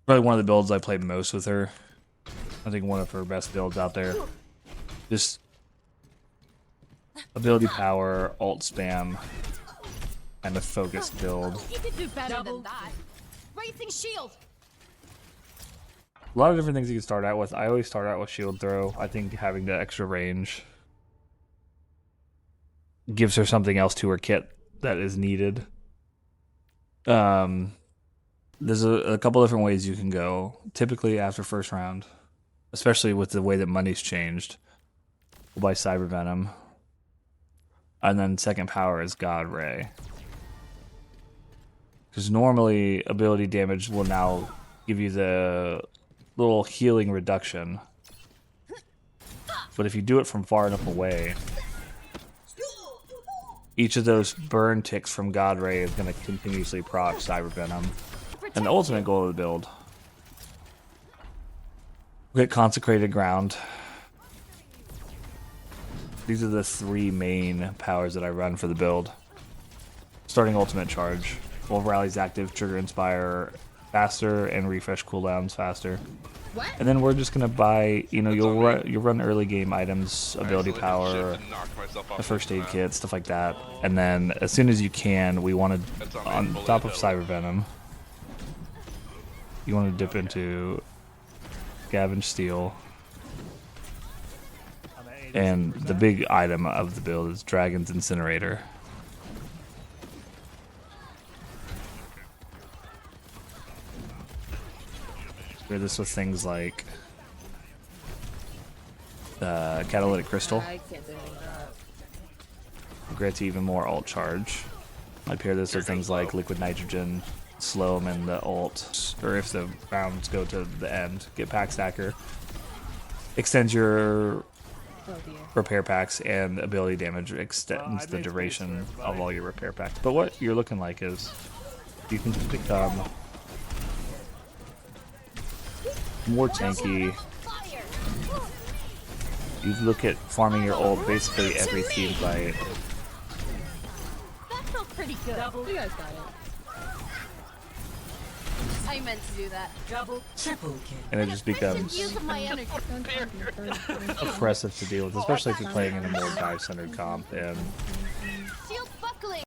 Probably one of the builds I played most with her. I think one of her best builds out there. Just ability power, ult spam, and a focused build. You could do better than that. Racing shield. A lot of different things you can start out with. I always start out with shield throw. I think having the extra range gives her something else to her kit that is needed. There's a couple different ways you can go. Typically after first round, especially with the way that money's changed, we'll buy Cyber Venom. And then second power is God Ray. Because normally ability damage will now give you the little healing reduction. But if you do it from far enough away, each of those burn ticks from God Ray is going to continuously proc Cyber Venom. And the ultimate goal of the build. We'll get Consecrated Ground. These are the three main powers that I run for the build. Starting ultimate charge. Wolf Rally's active, trigger Inspire faster, and refresh cooldowns faster. What? And then we're just gonna buy, you know, you'll run early game items, ability power, a first aid kit, stuff like that. And then as soon as you can, we want to, on top of Cyber Venom, you want to dip into Scavenge Steel. And the big item of the build is Dragon's Incinerator. Pair this with things like Catalytic Crystal. Grants you even more ult charge. I pair this with things like Liquid Nitrogen, slow them in the ult, or if the rounds go to the end, get Pack Stacker. Extends your repair packs, and ability damage extends the duration of all your repair packs. But what you're looking like is you can just become more tanky. You look at farming your ult basically every team fight. That felt pretty good. You guys got it. I meant to do that. Double, triple kill. And it just becomes Use of my energy. oppressive to deal with, especially if you're playing in a more dive-centered comp. And Shield buckling.